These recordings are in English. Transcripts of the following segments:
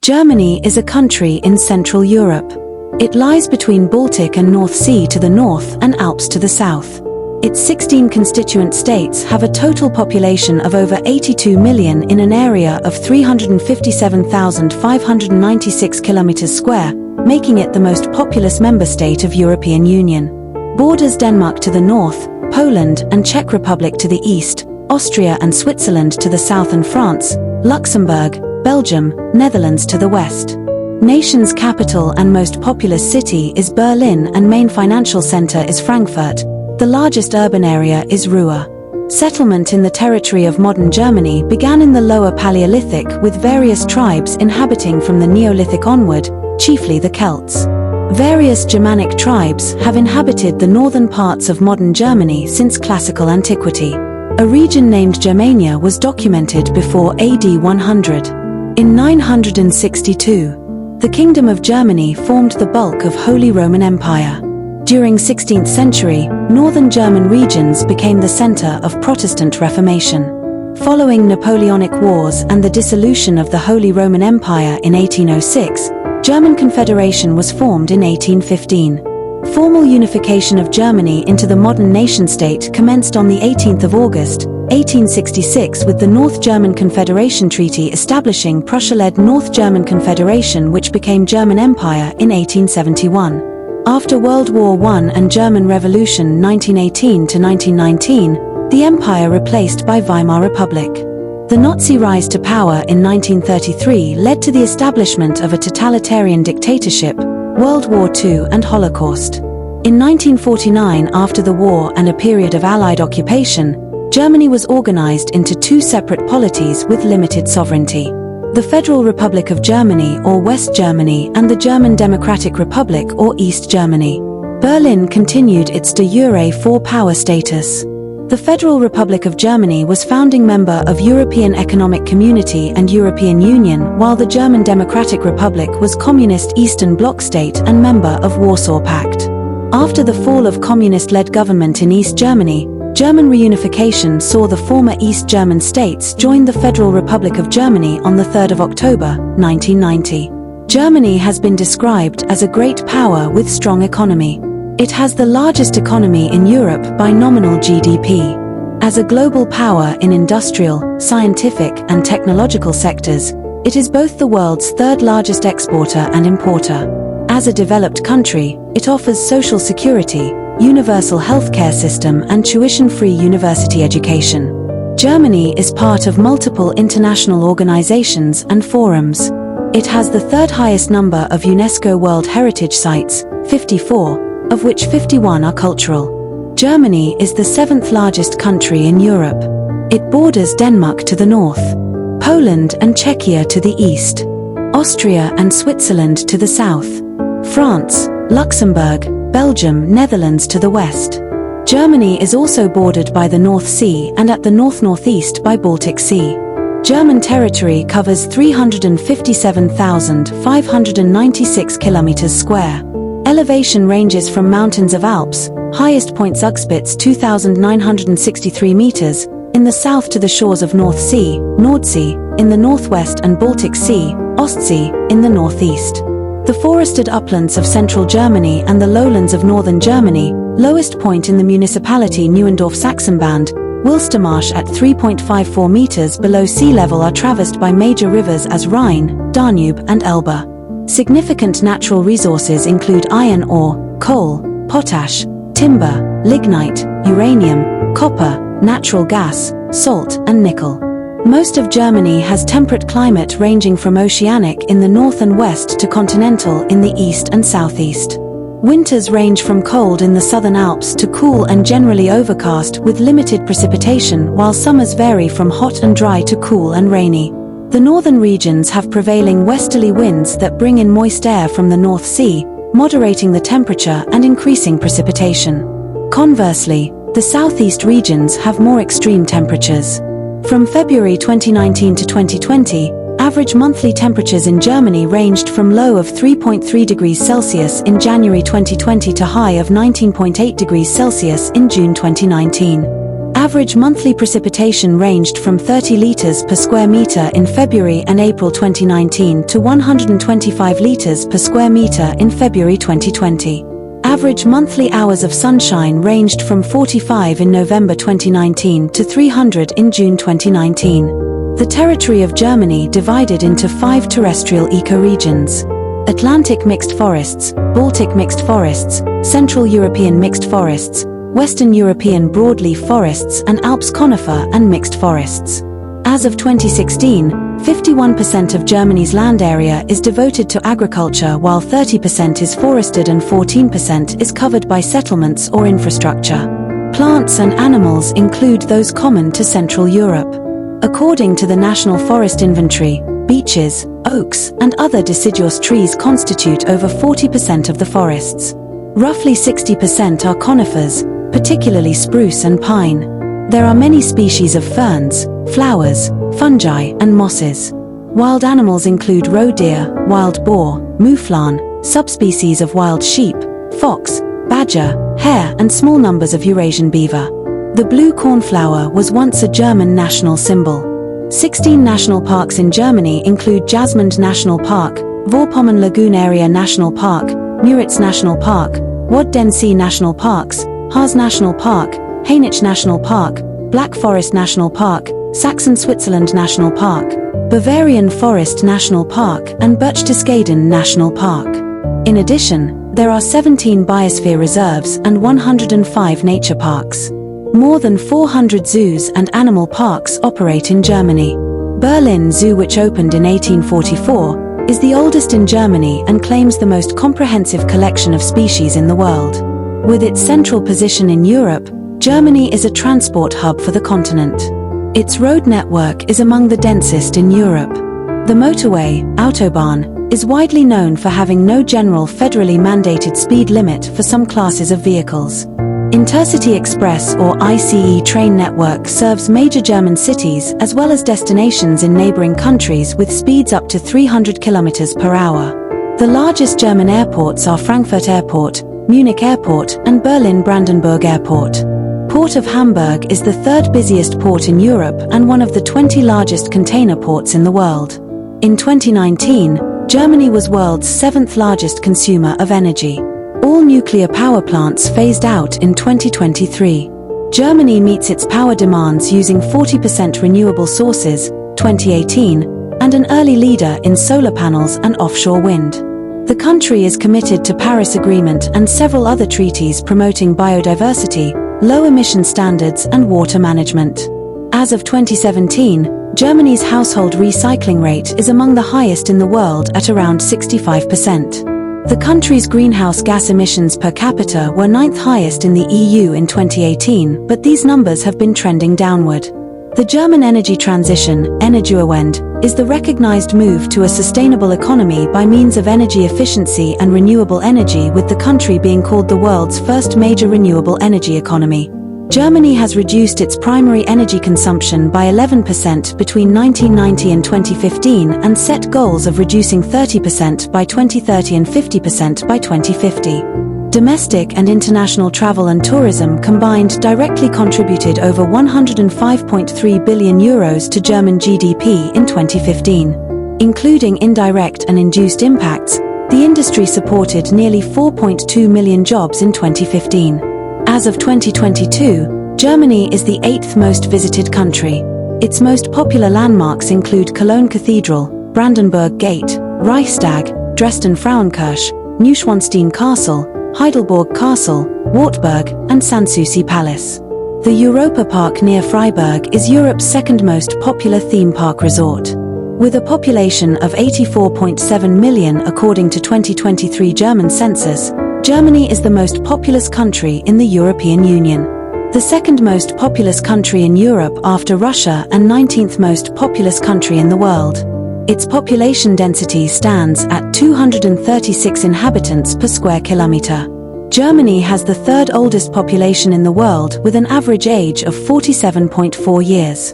Germany is a country in Central Europe. It lies between Baltic and North Sea to the north and Alps to the south. Its 16 constituent states have a total population of over 82 million in an area of 357,596 kilometers square, making it the most populous member state of European Union. Borders Denmark to the north, Poland and Czech Republic to the east, Austria and Switzerland to the south and France, Luxembourg, Belgium, Netherlands to the west. Nation's capital and most populous city is Berlin and main financial center is Frankfurt. The largest urban area is Ruhr. Settlement in the territory of modern Germany began in the Lower Paleolithic with various tribes inhabiting from the Neolithic onward, chiefly the Celts. Various Germanic tribes have inhabited the northern parts of modern Germany since classical antiquity. A region named Germania was documented before AD 100. In 962, the Kingdom of Germany formed the bulk of Holy Roman Empire. During 16th century, northern German regions became the center of Protestant Reformation. Following Napoleonic Wars and the dissolution of the Holy Roman Empire in 1806, German Confederation was formed in 1815. Formal unification of Germany into the modern nation-state commenced on the 18th of August, 1866 with the North German Confederation Treaty establishing Prussia-led North German Confederation, which became German Empire in 1871. After World War I and German Revolution 1918 to 1919, the empire replaced by Weimar Republic. The Nazi rise to power in 1933 led to the establishment of a totalitarian dictatorship, World War II and Holocaust. In 1949, after the war and a period of Allied occupation, Germany was organized into two separate polities with limited sovereignty: the Federal Republic of Germany or West Germany and the German Democratic Republic or East Germany. Berlin continued its de jure four-power status. The Federal Republic of Germany was founding member of European Economic Community and European Union, while the German Democratic Republic was Communist Eastern Bloc state and member of Warsaw Pact. After the fall of communist-led government in East Germany, German reunification saw the former East German states join the Federal Republic of Germany on the 3rd of October, 1990. Germany has been described as a great power with strong economy. It has the largest economy in Europe by nominal GDP. As a global power in industrial, scientific and technological sectors, it is both the world's third largest exporter and importer. As a developed country, it offers social security, universal healthcare system and tuition-free university education. Germany is part of multiple international organizations and forums. It has the third highest number of UNESCO World Heritage Sites, 54, of which 51 are cultural. Germany is the seventh largest country in Europe. It borders Denmark to the north, Poland and Czechia to the east, Austria and Switzerland to the south, France, Luxembourg, Belgium, Netherlands to the west. Germany is also bordered by the North Sea and at the north-northeast by Baltic Sea. German territory covers 357,596 kilometers square. Elevation ranges from mountains of Alps, highest point Zugspitze 2,963 meters, in the south to the shores of North Sea, Nordsee, in the northwest and Baltic Sea, Ostsee, in the northeast. The forested uplands of central Germany and the lowlands of northern Germany, lowest point in the municipality Neuendorf-Sachsenband, Wilstermarsch at 3.54 meters below sea level are traversed by major rivers as Rhine, Danube and Elbe. Significant natural resources include iron ore, coal, potash, timber, lignite, uranium, copper, natural gas, salt and nickel. Most of Germany has temperate climate ranging from oceanic in the north and west to continental in the east and southeast. Winters range from cold in the southern Alps to cool and generally overcast with limited precipitation, while summers vary from hot and dry to cool and rainy. The northern regions have prevailing westerly winds that bring in moist air from the North Sea, moderating the temperature and increasing precipitation. Conversely, the southeast regions have more extreme temperatures. From February 2019 to 2020, average monthly temperatures in Germany ranged from low of 3.3 degrees Celsius in January 2020 to high of 19.8 degrees Celsius in June 2019. Average monthly precipitation ranged from 30 liters per square meter in February and April 2019 to 125 liters per square meter in February 2020. Average monthly hours of sunshine ranged from 45 in November 2019 to 300 in June 2019. The territory of Germany divided into 5 terrestrial ecoregions: Atlantic mixed forests, Baltic mixed forests, Central European mixed forests, Western European broadleaf forests, and Alps conifer and mixed forests. As of 2016, 51% of Germany's land area is devoted to agriculture, while 30% is forested and 14% is covered by settlements or infrastructure. Plants and animals include those common to Central Europe. According to the National Forest Inventory, beeches, oaks, and other deciduous trees constitute over 40% of the forests. Roughly 60% are conifers, particularly spruce and pine. There are many species of ferns, flowers, fungi, and mosses. Wild animals include roe deer, wild boar, mouflon, subspecies of wild sheep, fox, badger, hare, and small numbers of Eurasian beaver. The blue cornflower was once a German national symbol. 16 national parks in Germany include Jasmund National Park, Vorpommern Lagoon Area National Park, Müritz National Park, Waddenzee National Parks, Haas National Park, Hainich National Park, Black Forest National Park, Saxon Switzerland National Park, Bavarian Forest National Park, and Berchtesgaden National Park. In addition, there are 17 biosphere reserves and 105 nature parks. More than 400 zoos and animal parks operate in Germany. Berlin Zoo, which opened in 1844, is the oldest in Germany and claims the most comprehensive collection of species in the world. With its central position in Europe, Germany is a transport hub for the continent. Its road network is among the densest in Europe. The motorway, Autobahn, is widely known for having no general federally mandated speed limit for some classes of vehicles. Intercity Express or ICE train network serves major German cities as well as destinations in neighboring countries with speeds up to 300 km per hour. The largest German airports are Frankfurt Airport, Munich Airport, and Berlin Brandenburg Airport. Port of Hamburg is the 3rd busiest port in Europe and one of the 20 largest container ports in the world. In 2019, Germany was world's 7th largest consumer of energy. All nuclear power plants phased out in 2023. Germany meets its power demands using 40% renewable sources, 2018, and an early leader in solar panels and offshore wind. The country is committed to Paris Agreement and several other treaties promoting biodiversity, low emission standards, and water management. As of 2017, Germany's household recycling rate is among the highest in the world at around 65%. The country's greenhouse gas emissions per capita were 9th highest in the EU in 2018, but these numbers have been trending downward. The German energy transition, Energiewende, is the recognized move to a sustainable economy by means of energy efficiency and renewable energy, with the country being called the world's first major renewable energy economy. Germany has reduced its primary energy consumption by 11% between 1990 and 2015 and set goals of reducing 30% by 2030 and 50% by 2050. Domestic and international travel and tourism combined directly contributed over €105.3 billion to German GDP in 2015. Including indirect and induced impacts, the industry supported nearly 4.2 million jobs in 2015. As of 2022, Germany is the 8th most visited country. Its most popular landmarks include Cologne Cathedral, Brandenburg Gate, Reichstag, Dresden Frauenkirche, Neuschwanstein Castle, Heidelberg Castle, Wartburg, and Sanssouci Palace. The Europa Park near Freiburg is Europe's 2nd most popular theme park resort. With a population of 84.7 million according to 2023 German census, Germany is the most populous country in the European Union. The 2nd most populous country in Europe after Russia and 19th most populous country in the world. Its population density stands at 236 inhabitants per square kilometer. Germany has the 3rd oldest population in the world with an average age of 47.4 years.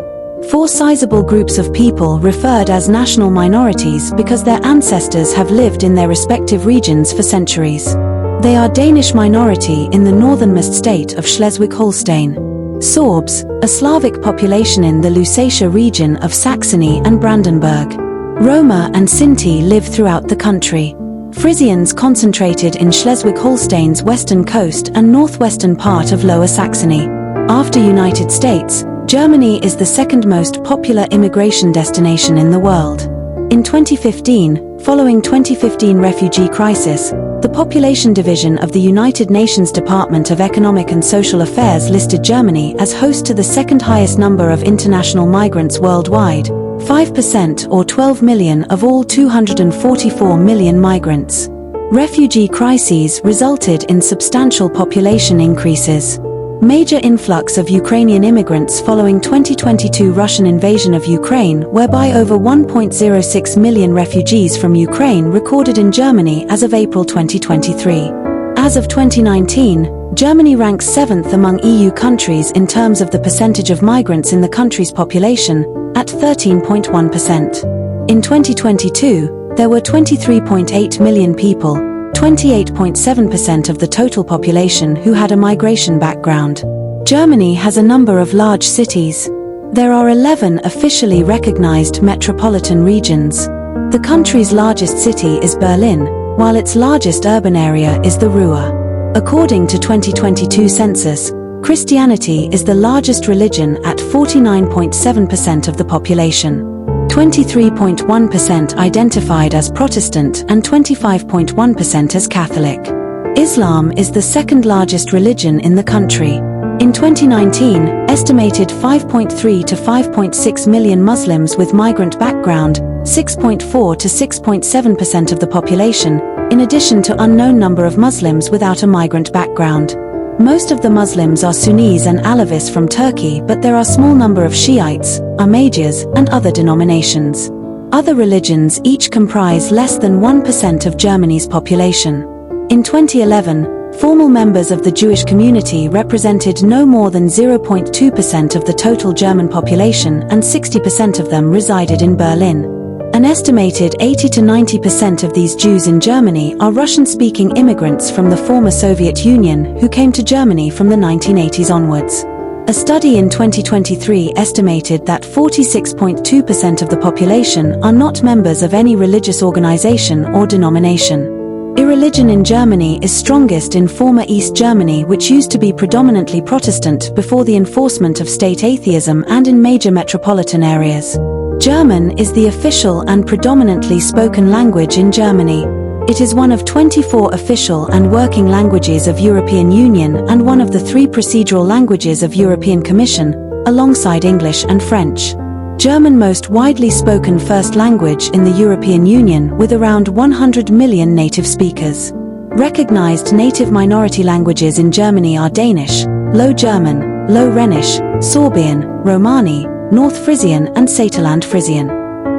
4 sizable groups of people referred as national minorities because their ancestors have lived in their respective regions for centuries. They are Danish minority in the northernmost state of Schleswig-Holstein, Sorbs, a Slavic population in the Lusatia region of Saxony and Brandenburg. Roma and Sinti live throughout the country. Frisians concentrated in Schleswig-Holstein's western coast and northwestern part of Lower Saxony. After United States, Germany is the second most popular immigration destination in the world. In 2015, following 2015 refugee crisis, the Population Division of the United Nations Department of Economic and Social Affairs listed Germany as host to the second highest number of international migrants worldwide, 5% or 12 million of all 244 million migrants. Refugee crises resulted in substantial population increases. Major influx of Ukrainian immigrants following 2022 Russian invasion of Ukraine, whereby over 1.06 million refugees from Ukraine recorded in Germany as of April 2023. As of 2019, Germany ranks 7th among EU countries in terms of the percentage of migrants in the country's population, at 13.1%. In 2022, there were 23.8 million people, 28.7% of the total population, who had a migration background. Germany has a number of large cities. There are 11 officially recognized metropolitan regions. The country's largest city is Berlin, while its largest urban area is the Ruhr. According to 2022 census, Christianity is the largest religion at 49.7% of the population. 23.1% identified as Protestant and 25.1% as Catholic. Islam is the second largest religion in the country. In 2019, estimated 5.3 to 5.6 million Muslims with migrant background, 6.4 to 6.7% of the population, in addition to unknown number of Muslims without a migrant background. Most of the Muslims are Sunnis and Alavis from Turkey, but there are small number of Shiites, Ahmadiyas, and other denominations. Other religions each comprise less than 1% of Germany's population. In 2011, formal members of the Jewish community represented no more than 0.2% of the total German population, and 60% of them resided in Berlin. An estimated 80 to 90% of these Jews in Germany are Russian-speaking immigrants from the former Soviet Union who came to Germany from the 1980s onwards. A study in 2023 estimated that 46.2% of the population are not members of any religious organization or denomination. Irreligion in Germany is strongest in former East Germany, which used to be predominantly Protestant before the enforcement of state atheism, and in major metropolitan areas. German is the official and predominantly spoken language in Germany. It is one of 24 official and working languages of European Union and one of the 3 procedural languages of European Commission, alongside English and French. German most widely spoken first language in the European Union, with around 100 million native speakers. Recognized native minority languages in Germany are Danish, Low German, Low Rhenish, Sorbian, Romani, North Frisian and Saterland Frisian.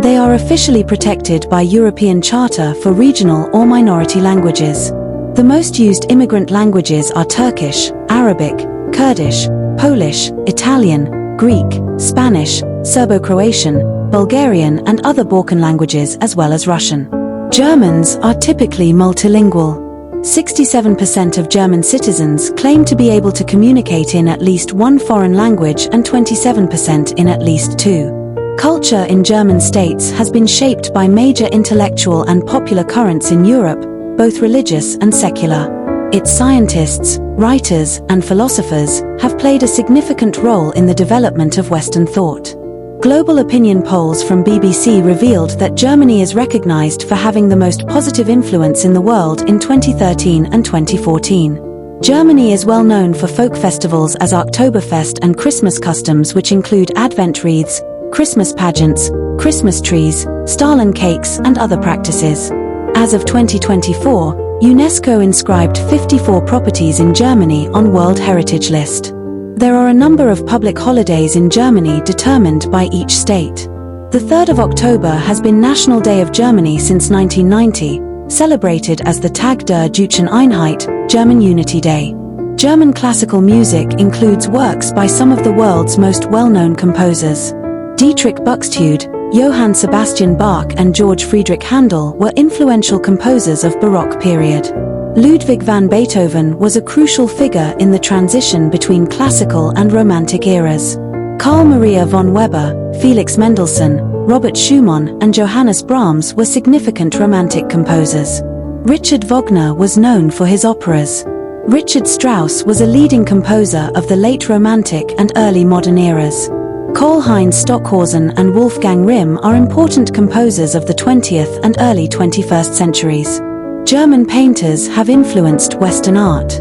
They are officially protected by European Charter for regional or minority languages. The most used immigrant languages are Turkish, Arabic, Kurdish, Polish, Italian, Greek, Spanish, Serbo-Croatian, Bulgarian and other Balkan languages, as well as Russian. Germans are typically multilingual. 67% of German citizens claim to be able to communicate in at least one foreign language and 27% in at least 2. Culture in German states has been shaped by major intellectual and popular currents in Europe, both religious and secular. Its scientists, writers, and philosophers have played a significant role in the development of Western thought. Global opinion polls from BBC revealed that Germany is recognized for having the most positive influence in the world in 2013 and 2014. Germany is well known for folk festivals as Oktoberfest and Christmas customs, which include Advent wreaths, Christmas pageants, Christmas trees, Stahlen cakes, and other practices. As of 2024, UNESCO inscribed 54 properties in Germany on World Heritage List. There are a number of public holidays in Germany determined by each state. The 3rd of October has been National Day of Germany since 1990, celebrated as the Tag der Deutschen Einheit, German Unity Day. German classical music includes works by some of the world's most well-known composers. Dietrich Buxtehude, Johann Sebastian Bach and George Friedrich Handel were influential composers of Baroque period. Ludwig van Beethoven was a crucial figure in the transition between classical and Romantic eras. Carl Maria von Weber, Felix Mendelssohn, Robert Schumann, and Johannes Brahms were significant Romantic composers. Richard Wagner was known for his operas. Richard Strauss was a leading composer of the late Romantic and early modern eras. Karlheinz Stockhausen and Wolfgang Rihm are important composers of the 20th and early 21st centuries. German painters have influenced Western art.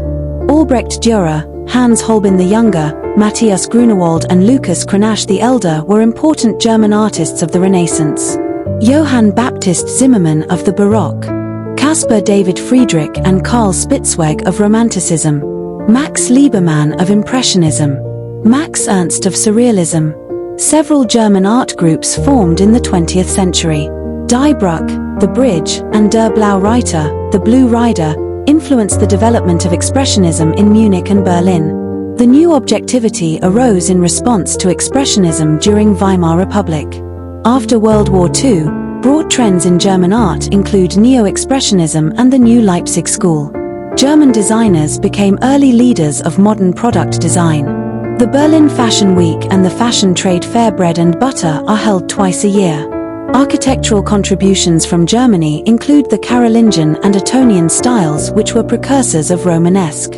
Albrecht Dürer, Hans Holbein the Younger, Matthias Grunewald and Lucas Cranach the Elder were important German artists of the Renaissance. Johann Baptist Zimmermann of the Baroque. Caspar David Friedrich and Karl Spitzweg of Romanticism. Max Liebermann of Impressionism. Max Ernst of Surrealism. Several German art groups formed in the 20th century. Die Brücke, The Bridge, and Der Blaue Reiter, The Blue Rider, influenced the development of Expressionism in Munich and Berlin. The new objectivity arose in response to Expressionism during Weimar Republic. After World War II, broad trends in German art include Neo-Expressionism and the New Leipzig School. German designers became early leaders of modern product design. The Berlin Fashion Week and the Fashion Trade Fair Bread and Butter are held twice a year. Architectural contributions from Germany include the Carolingian and Ottonian styles, which were precursors of Romanesque.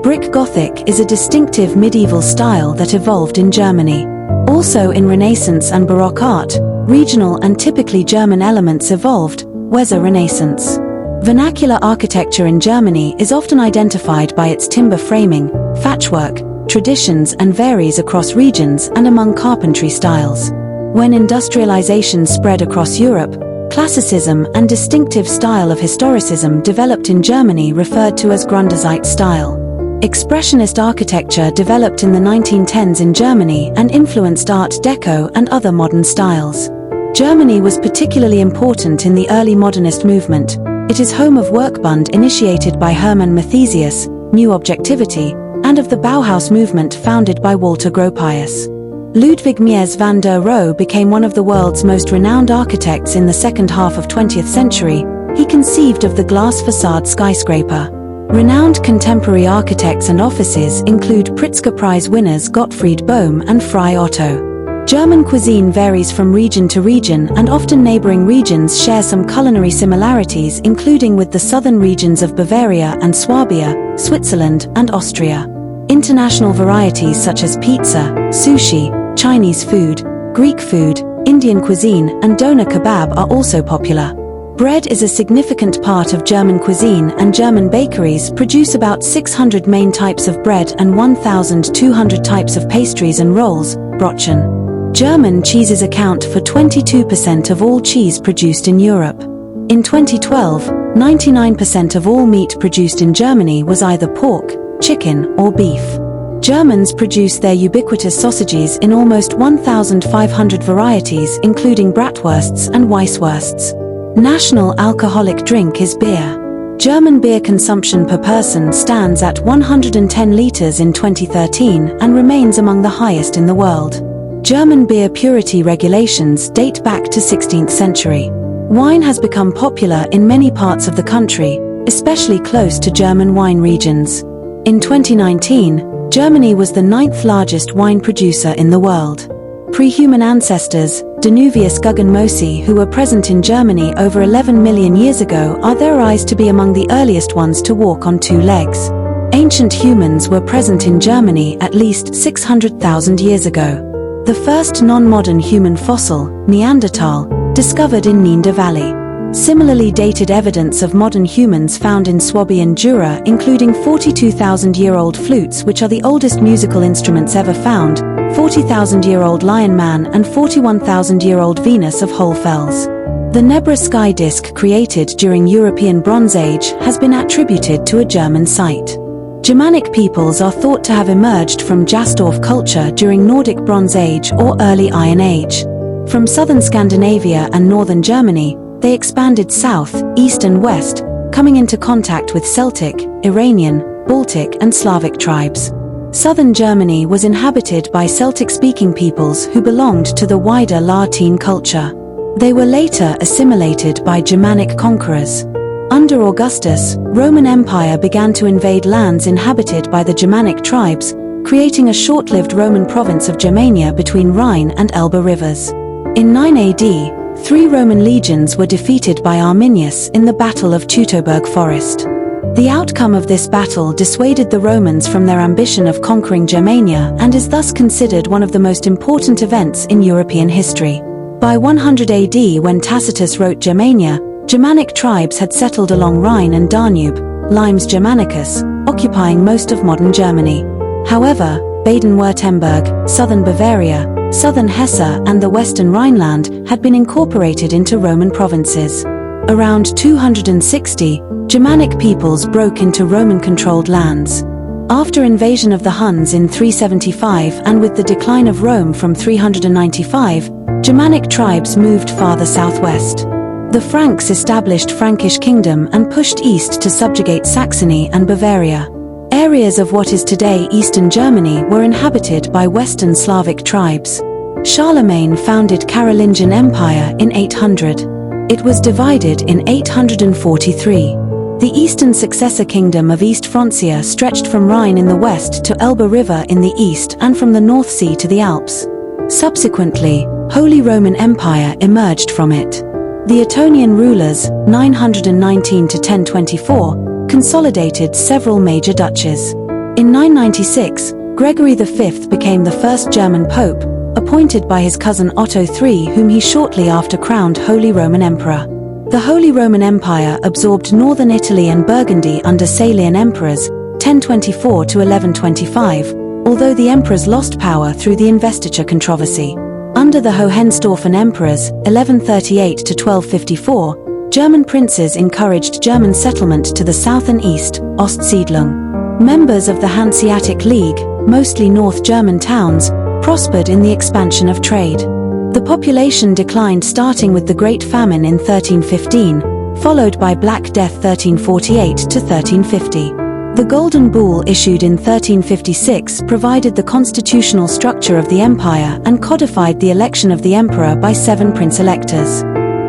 Brick Gothic is a distinctive medieval style that evolved in Germany. Also in Renaissance and Baroque art, regional and typically German elements evolved, Weser Renaissance. Vernacular architecture in Germany is often identified by its timber framing, thatchwork, traditions and varies across regions and among carpentry styles. When industrialization spread across Europe, classicism and distinctive style of historicism developed in Germany referred to as Grundzeit style. Expressionist architecture developed in the 1910s in Germany and influenced Art Deco and other modern styles. Germany was particularly important in the early modernist movement. It is home of Werkbund initiated by Hermann Mathesius, New Objectivity, and of the Bauhaus movement founded by Walter Gropius. Ludwig Mies van der Rohe became one of the world's most renowned architects in the second half of 20th century. He conceived of the glass facade skyscraper. Renowned contemporary architects and offices include Pritzker Prize winners Gottfried Bohm and Frei Otto. German cuisine varies from region to region, and often neighboring regions share some culinary similarities, including with the southern regions of Bavaria and Swabia, Switzerland, and Austria. International varieties such as pizza, sushi, Chinese food, Greek food, Indian cuisine, and doner kebab are also popular. Bread is a significant part of German cuisine, and German bakeries produce about 600 main types of bread and 1,200 types of pastries and rolls, Brötchen. German cheeses account for 22% of all cheese produced in Europe. In 2012, 99% of all meat produced in Germany was either pork, chicken, or beef. Germans produce their ubiquitous sausages in almost 1,500 varieties, including bratwursts and weisswursts. National alcoholic drink is beer. German beer consumption per person stands at 110 liters in 2013 and remains among the highest in the world. German beer purity regulations date back to 16th century. Wine has become popular in many parts of the country, especially close to German wine regions. In 2019, Germany was the 9th largest wine producer in the world. Pre-human ancestors, Danuvius Guggenmosi, who were present in Germany over 11 million years ago, are theorized to be among the earliest ones to walk on two legs. Ancient humans were present in Germany at least 600,000 years ago. The first non-modern human fossil, Neanderthal, discovered in Neende Valley. Similarly dated evidence of modern humans found in Swabian Jura, including 42,000-year-old flutes, which are the oldest musical instruments ever found, 40,000-year-old Lion Man, and 41,000-year-old Venus of Hohlfels. The Nebra sky disk created during European Bronze Age has been attributed to a German site. Germanic peoples are thought to have emerged from Jastorf culture during Nordic Bronze Age or early Iron Age. From southern Scandinavia and northern Germany, they expanded south, east and west, coming into contact with Celtic, Iranian, Baltic and Slavic tribes. Southern Germany was inhabited by Celtic-speaking peoples who belonged to the wider Latin culture. They were later assimilated by Germanic conquerors. Under Augustus, Roman Empire began to invade lands inhabited by the Germanic tribes, creating a short-lived Roman province of Germania between Rhine and Elbe rivers. In 9 AD, 3 Roman legions were defeated by Arminius in the Battle of Teutoburg Forest. The outcome of this battle dissuaded the Romans from their ambition of conquering Germania and is thus considered one of the most important events in European history. By 100 AD, when Tacitus wrote Germania, Germanic tribes had settled along Rhine and Danube, Limes Germanicus, occupying most of modern Germany. However, Baden-Württemberg, southern Bavaria, southern Hesse and the western Rhineland had been incorporated into Roman provinces. Around 260, Germanic peoples broke into Roman-controlled lands. After invasion of the Huns in 375 and with the decline of Rome from 395, Germanic tribes moved farther southwest. The Franks established Frankish kingdom and pushed east to subjugate Saxony and Bavaria. Areas of what is today Eastern Germany were inhabited by Western Slavic tribes. Charlemagne founded Carolingian Empire in 800. It was divided in 843. The eastern successor kingdom of East Francia stretched from Rhine in the west to Elbe River in the east and from the North Sea to the Alps. Subsequently, Holy Roman Empire emerged from it. The Ottonian rulers, 919 to 1024, consolidated several major duchies. In 996, Gregory V became the first German pope, appointed by his cousin Otto III, whom he shortly after crowned Holy Roman Emperor. The Holy Roman Empire absorbed northern Italy and Burgundy under Salian emperors, 1024 to 1125, although the emperors lost power through the investiture controversy. Under the Hohenstaufen emperors, 1138 to 1254, German princes encouraged German settlement to the south and east, Ostsiedlung. Members of the Hanseatic League, mostly North German towns, prospered in the expansion of trade. The population declined starting with the Great Famine in 1315, followed by Black Death 1348 to 1350. The Golden Bull issued in 1356 provided the constitutional structure of the empire and codified the election of the emperor by 7 prince-electors.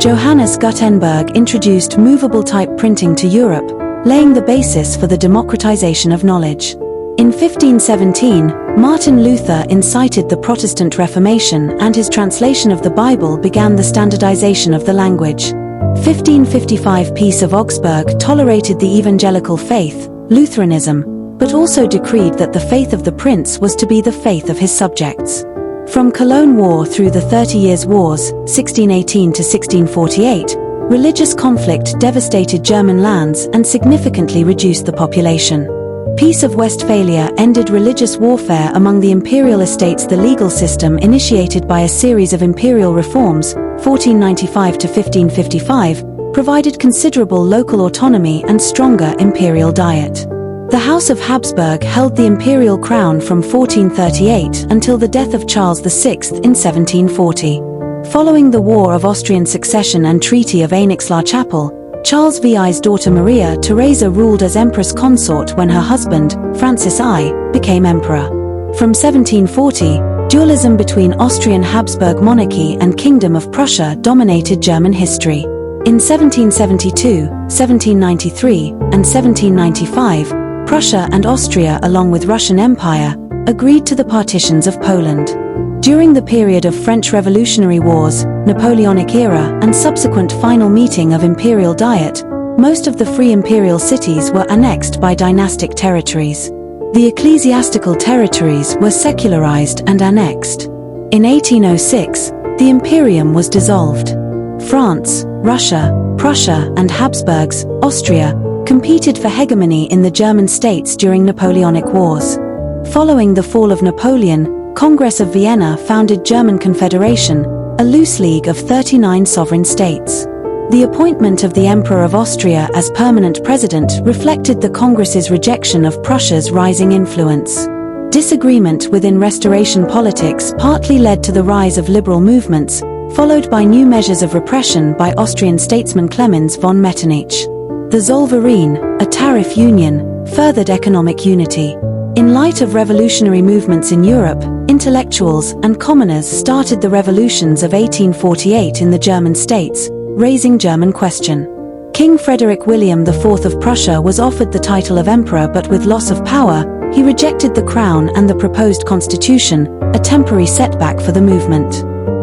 Johannes Gutenberg introduced movable type printing to Europe, laying the basis for the democratization of knowledge. In 1517, Martin Luther incited the Protestant Reformation and his translation of the Bible began the standardization of the language. 1555 Peace of Augsburg tolerated the evangelical faith, Lutheranism, but also decreed that the faith of the prince was to be the faith of his subjects. From Cologne War through the 30 Years' Wars, 1618 to 1648, religious conflict devastated German lands and significantly reduced the population. Peace of Westphalia ended religious warfare among the imperial estates. The legal system initiated by a series of imperial reforms, 1495 to 1555, provided considerable local autonomy and stronger imperial diet. The House of Habsburg held the imperial crown from 1438 until the death of Charles VI in 1740. Following the War of Austrian Succession and Treaty of Aix-la-Chapelle, Charles VI's daughter Maria Theresa ruled as Empress Consort when her husband, Francis I, became emperor. From 1740, dualism between Austrian Habsburg monarchy and Kingdom of Prussia dominated German history. In 1772, 1793, and 1795, Prussia and Austria, along with Russian Empire, agreed to the partitions of Poland. During the period of French Revolutionary Wars, Napoleonic era, and subsequent final meeting of Imperial Diet, most of the free imperial cities were annexed by dynastic territories. The ecclesiastical territories were secularized and annexed. In 1806, the Imperium was dissolved. France, Russia, Prussia, and Habsburgs, Austria, competed for hegemony in the German states during Napoleonic Wars. Following the fall of Napoleon, Congress of Vienna founded German Confederation, a loose league of 39 sovereign states. The appointment of the Emperor of Austria as permanent president reflected the Congress's rejection of Prussia's rising influence. Disagreement within Restoration politics partly led to the rise of liberal movements, followed by new measures of repression by Austrian statesman Clemens von Metternich. The Zollverein, a tariff union, furthered economic unity. In light of revolutionary movements in Europe, intellectuals and commoners started the revolutions of 1848 in the German states, raising German question. King Frederick William IV of Prussia was offered the title of emperor, but with loss of power, he rejected the crown and the proposed constitution, a temporary setback for the movement.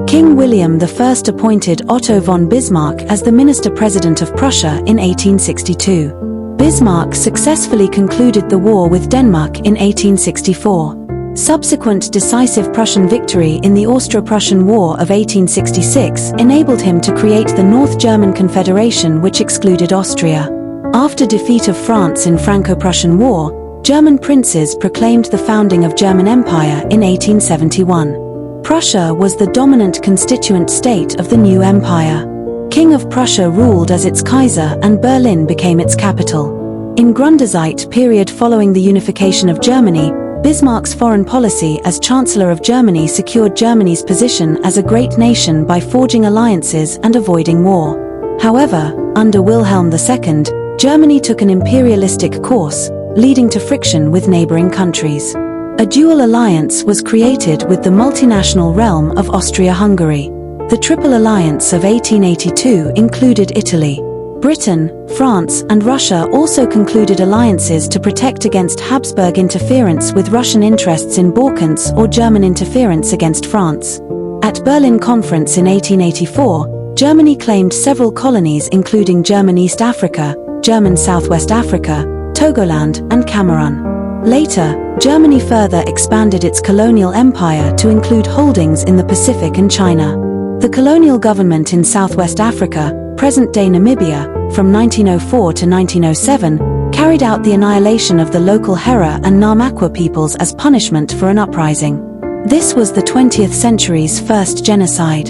King William I appointed Otto von Bismarck as the minister-president of Prussia in 1862. Bismarck successfully concluded the war with Denmark in 1864. Subsequent decisive Prussian victory in the Austro-Prussian War of 1866 enabled him to create the North German Confederation, which excluded Austria. After defeat of France in Franco-Prussian War, German princes proclaimed the founding of German Empire in 1871. Prussia was the dominant constituent state of the new empire. King of Prussia ruled as its Kaiser, and Berlin became its capital. In Grundzeit period following the unification of Germany, Bismarck's foreign policy as Chancellor of Germany secured Germany's position as a great nation by forging alliances and avoiding war. However, under Wilhelm II, Germany took an imperialistic course, leading to friction with neighboring countries. A dual alliance was created with the multinational realm of Austria-Hungary. The Triple Alliance of 1882 included Italy, Britain, France, and Russia. Also concluded alliances to protect against Habsburg interference with Russian interests in Balkans or German interference against France. At Berlin Conference in 1884, Germany claimed several colonies including German East Africa, German Southwest Africa, Togoland, and Cameroon. Later, Germany further expanded its colonial empire to include holdings in the Pacific and China. The colonial government in Southwest Africa, present-day Namibia, from 1904 to 1907, carried out the annihilation of the local Hera and Namakwa peoples as punishment for an uprising. This was the 20th century's first genocide.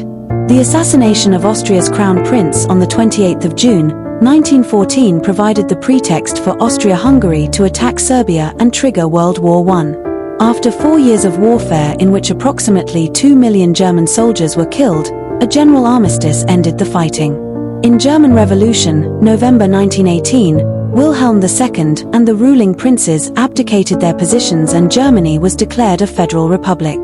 The assassination of Austria's crown prince on the 28th of June, 1914 provided the pretext for Austria-Hungary to attack Serbia and trigger World War I. After 4 years of warfare in which approximately 2 million German soldiers were killed, a general armistice ended the fighting. In German Revolution, November 1918, Wilhelm II and the ruling princes abdicated their positions and Germany was declared a federal republic.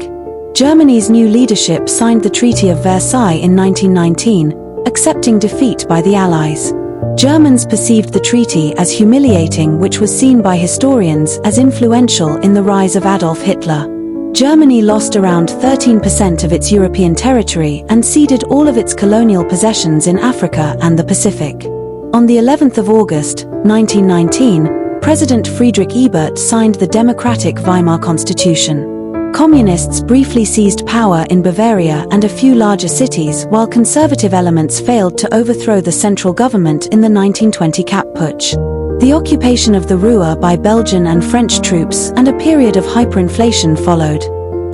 Germany's new leadership signed the Treaty of Versailles in 1919, accepting defeat by the Allies. Germans perceived the treaty as humiliating, which was seen by historians as influential in the rise of Adolf Hitler. Germany lost around 13% of its European territory and ceded all of its colonial possessions in Africa and the Pacific. On the 11th of August, 1919, President Friedrich Ebert signed the democratic Weimar Constitution. Communists briefly seized power in Bavaria and a few larger cities, while conservative elements failed to overthrow the central government in the 1920 Kapp Putsch. The occupation of the Ruhr by Belgian and French troops and a period of hyperinflation followed.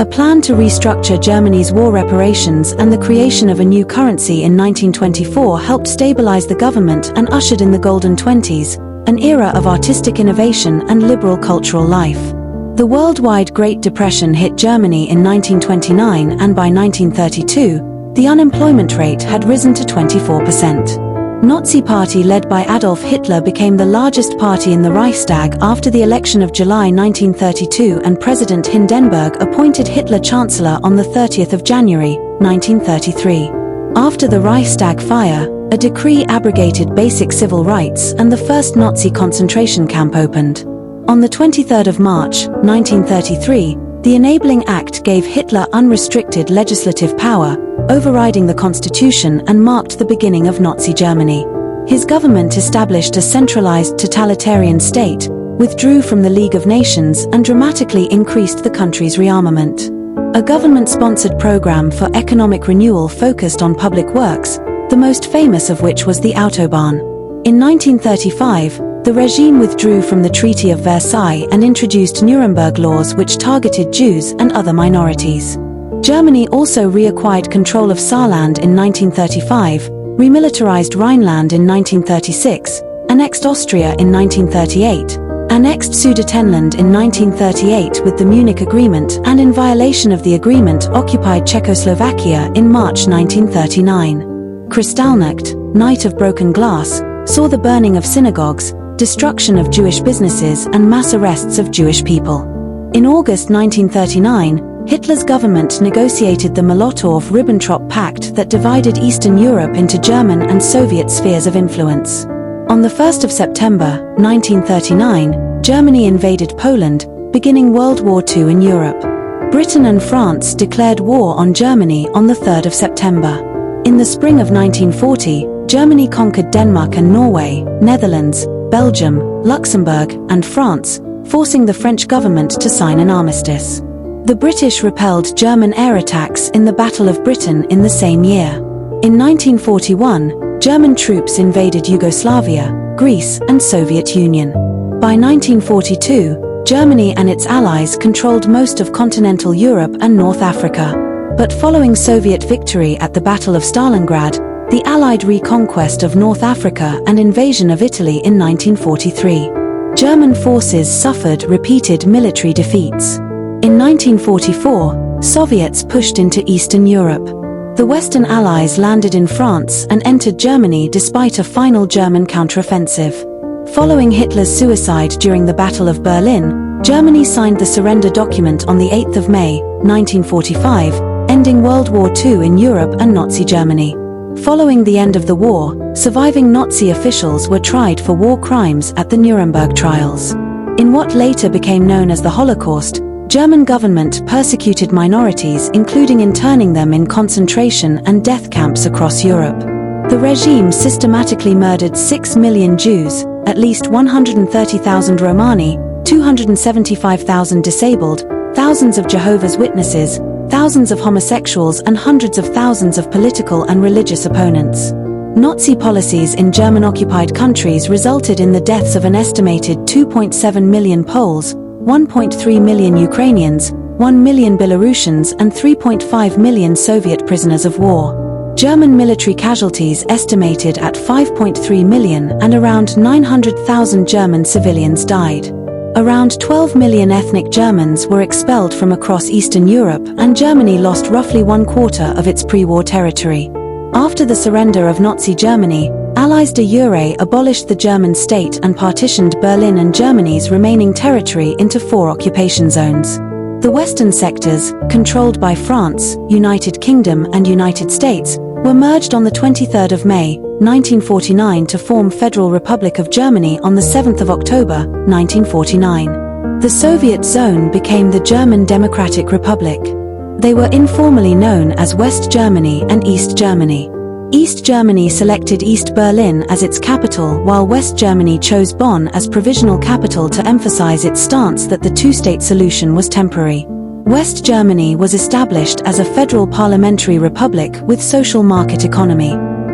A plan to restructure Germany's war reparations and the creation of a new currency in 1924 helped stabilize the government and ushered in the Golden Twenties, an era of artistic innovation and liberal cultural life. The worldwide Great Depression hit Germany in 1929, and by 1932, the unemployment rate had risen to 24%. Nazi Party led by Adolf Hitler became the largest party in the Reichstag after the election of July 1932, and President Hindenburg appointed Hitler Chancellor on the 30th of January, 1933. After the Reichstag fire, a decree abrogated basic civil rights and the first Nazi concentration camp opened. On the 23rd of March, 1933, the Enabling Act gave Hitler unrestricted legislative power, overriding the constitution, and marked the beginning of Nazi Germany. His government established a centralized totalitarian state, withdrew from the League of Nations, and dramatically increased the country's rearmament. A government-sponsored program for economic renewal focused on public works, the most famous of which was the Autobahn. In 1935, the regime withdrew from the Treaty of Versailles and introduced Nuremberg laws which targeted Jews and other minorities. Germany also reacquired control of Saarland in 1935, remilitarized Rhineland in 1936, annexed Austria in 1938, annexed Sudetenland in 1938 with the Munich Agreement, and in violation of the agreement occupied Czechoslovakia in March 1939. Kristallnacht, Night of Broken Glass, saw the burning of synagogues, destruction of Jewish businesses, and mass arrests of Jewish people. In August 1939, Hitler's government negotiated the Molotov-Ribbentrop Pact that divided Eastern Europe into German and Soviet spheres of influence. On the 1st of September, 1939, Germany invaded Poland, beginning World War II in Europe. Britain and France declared war on Germany on the 3rd of September. In the spring of 1940, Germany conquered Denmark and Norway, Netherlands, Belgium, Luxembourg, and France, forcing the French government to sign an armistice. The British repelled German air attacks in the Battle of Britain in the same year. In 1941, German troops invaded Yugoslavia, Greece, and Soviet Union. By 1942, Germany and its allies controlled most of continental Europe and North Africa. But following Soviet victory at the Battle of Stalingrad, the Allied reconquest of North Africa and invasion of Italy in 1943, German forces suffered repeated military defeats. In 1944, Soviets pushed into Eastern Europe. The Western Allies landed in France and entered Germany despite a final German counteroffensive. Following Hitler's suicide during the Battle of Berlin, Germany signed the surrender document on the 8th of May, 1945, ending World War II in Europe and Nazi Germany. Following the end of the war, surviving Nazi officials were tried for war crimes at the Nuremberg trials. In what later became known as the Holocaust, German government persecuted minorities, including interning them in concentration and death camps across Europe. The regime systematically murdered 6 million Jews, at least 130,000 Romani, 275,000 disabled, thousands of Jehovah's Witnesses, thousands of homosexuals, and hundreds of thousands of political and religious opponents. Nazi policies in German-occupied countries resulted in the deaths of an estimated 2.7 million Poles, 1.3 million Ukrainians, 1 million Belarusians, and 3.5 million Soviet prisoners of war. German military casualties estimated at 5.3 million, and around 900,000 German civilians died. Around 12 million ethnic Germans were expelled from across Eastern Europe, and Germany lost roughly 1/4 of its pre-war territory. After the surrender of Nazi Germany, Allies de jure abolished the German state and partitioned Berlin and Germany's remaining territory into 4 occupation zones. The western sectors, controlled by France, United Kingdom, and United States, were merged on the 23rd of May, 1949 to form Federal Republic of Germany on the 7th of October, 1949. The Soviet zone became the German Democratic Republic. They were informally known as West Germany and East Germany. East Germany selected East Berlin as its capital, while West Germany chose Bonn as provisional capital to emphasize its stance that the two-state solution was temporary. West Germany was established as a federal parliamentary republic with social market economy.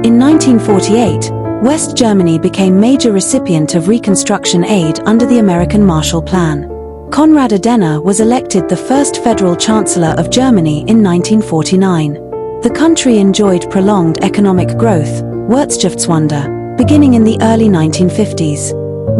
In 1948, West Germany became major recipient of reconstruction aid under the American Marshall Plan. Konrad Adenauer was elected the first federal chancellor of Germany in 1949. The country enjoyed prolonged economic growth, Wirtschaftswunder, beginning in the early 1950s.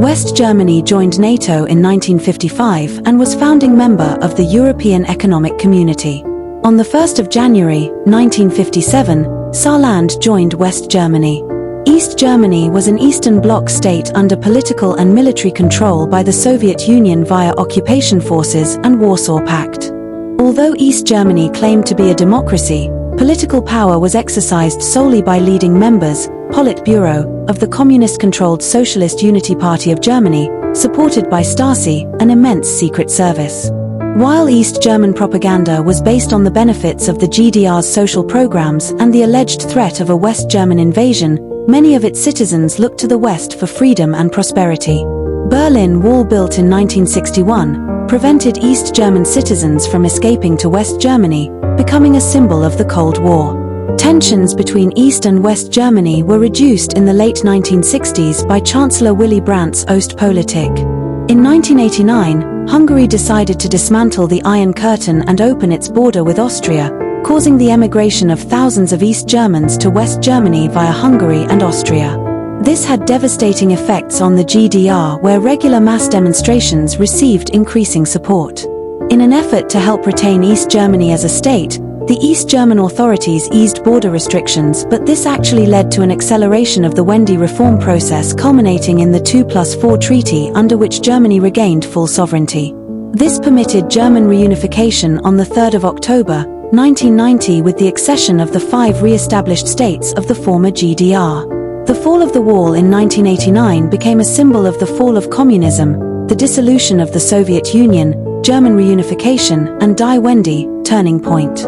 West Germany joined NATO in 1955 and was founding member of the European Economic Community. On the 1st of January, 1957, Saarland joined West Germany. East Germany was an Eastern Bloc state under political and military control by the Soviet Union via occupation forces and Warsaw Pact. Although East Germany claimed to be a democracy, political power was exercised solely by leading members, Politburo, of the communist-controlled Socialist Unity Party of Germany, supported by Stasi, an immense secret service. While East German propaganda was based on the benefits of the GDR's social programs and the alleged threat of a West German invasion, many of its citizens looked to the West for freedom and prosperity. Berlin Wall, built in 1961, prevented East German citizens from escaping to West Germany, becoming a symbol of the Cold War. Tensions between East and West Germany were reduced in the late 1960s by Chancellor Willy Brandt's Ostpolitik. In 1989, Hungary decided to dismantle the Iron Curtain and open its border with Austria, causing the emigration of thousands of East Germans to West Germany via Hungary and Austria. This had devastating effects on the GDR, where regular mass demonstrations received increasing support. In an effort to help retain East Germany as a state, the East German authorities eased border restrictions, but this actually led to an acceleration of the Wendy reform process, culminating in the 2+4 treaty, under which Germany regained full sovereignty. This permitted German reunification on the 3rd of October, 1990, with the accession of the 5 re-established states of the former GDR. The fall of the wall in 1989 became a symbol of the fall of communism, the dissolution of the Soviet Union, German reunification, and Die Wende, turning point.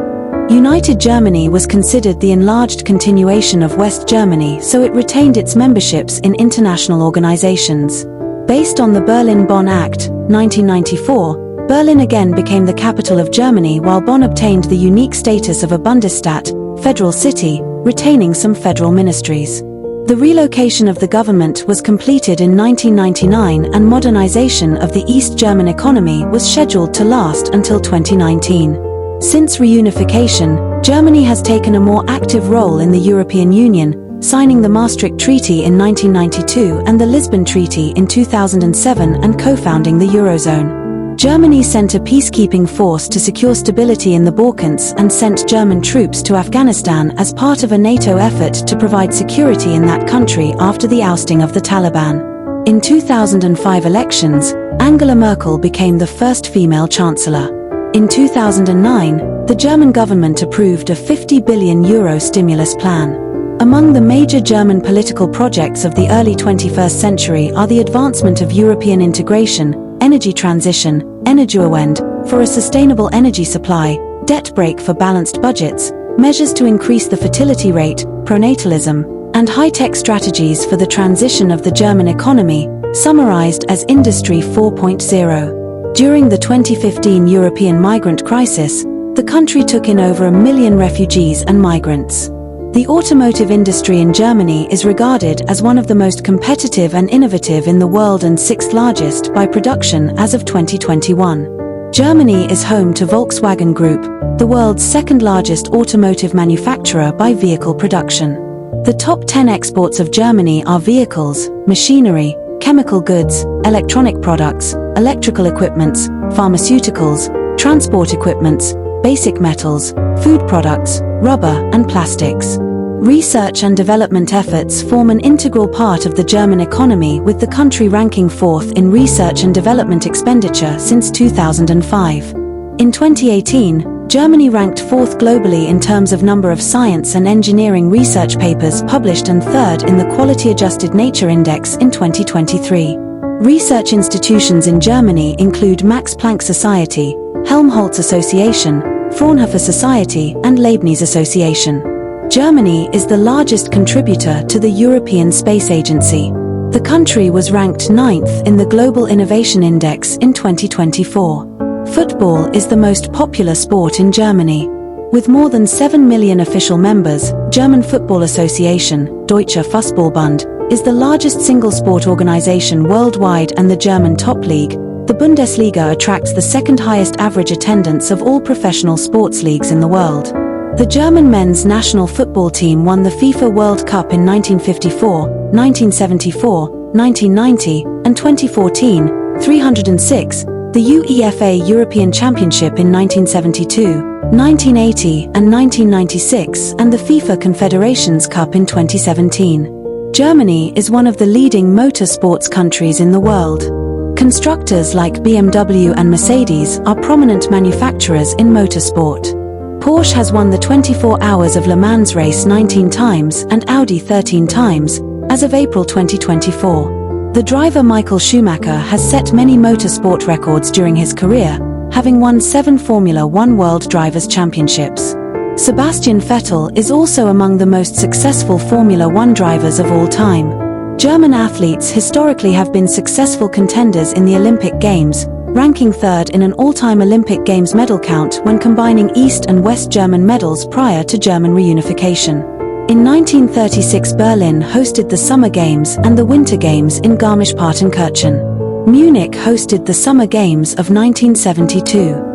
United Germany was considered the enlarged continuation of West Germany, so it retained its memberships in international organizations. Based on the Berlin-Bonn Act, 1994, Berlin again became the capital of Germany, while Bonn obtained the unique status of a Bundesstaat, federal city, retaining some federal ministries. The relocation of the government was completed in 1999, and modernization of the East German economy was scheduled to last until 2019. Since reunification, Germany has taken a more active role in the European Union, signing the Maastricht Treaty in 1992 and the Lisbon Treaty in 2007 and co-founding the Eurozone. Germany sent a peacekeeping force to secure stability in the Balkans and sent German troops to Afghanistan as part of a NATO effort to provide security in that country after the ousting of the Taliban. In 2005 elections, Angela Merkel became the first female chancellor. In 2009, the German government approved a €50 billion stimulus plan. Among the major German political projects of the early 21st century are the advancement of European integration, energy transition, Energiewende, for a sustainable energy supply, debt break for balanced budgets, measures to increase the fertility rate, pronatalism, and high-tech strategies for the transition of the German economy, summarized as Industry 4.0. During the 2015 European migrant crisis, the country took in over 1 million refugees and migrants. The automotive industry in Germany is regarded as one of the most competitive and innovative in the world and sixth largest by production as of 2021. Germany is home to Volkswagen Group, the world's second largest automotive manufacturer by vehicle production. The top 10 exports of Germany are vehicles, machinery, chemical goods, electronic products, electrical equipments, pharmaceuticals, transport equipments, basic metals, food products, rubber, and plastics. Research and development efforts form an integral part of the German economy, with the country ranking fourth in research and development expenditure since 2005. In 2018, Germany ranked fourth globally in terms of number of science and engineering research papers published and third in the Quality Adjusted Nature Index in 2023. Research institutions in Germany include Max Planck Society, Helmholtz Association, Fraunhofer Society, and Leibniz Association. Germany is the largest contributor to the European Space Agency. The country was ranked 9th in the Global Innovation Index in 2024. Football is the most popular sport in Germany. With more than 7 million official members, German Football Association, Deutscher Fußballbund, is the largest single sport organization worldwide and the German top league. The Bundesliga attracts the second highest average attendance of all professional sports leagues in the world. The German men's national football team won the FIFA World Cup in 1954, 1974, 1990, and 2014, 306, the UEFA European Championship in 1972, 1980, and 1996, and the FIFA Confederations Cup in 2017. Germany is one of the leading motorsports countries in the world. Constructors like BMW and Mercedes are prominent manufacturers in motorsport. Porsche has won the 24 Hours of Le Mans race 19 times and Audi 13 times, as of April 2024. The driver Michael Schumacher has set many motorsport records during his career, having won 7 Formula One World Drivers' Championships. Sebastian Vettel is also among the most successful Formula One drivers of all time. German athletes historically have been successful contenders in the Olympic Games, ranking third in an all-time Olympic Games medal count when combining East and West German medals prior to German reunification. In 1936, Berlin hosted the Summer Games and the Winter Games in Garmisch-Partenkirchen. Munich hosted the Summer Games of 1972.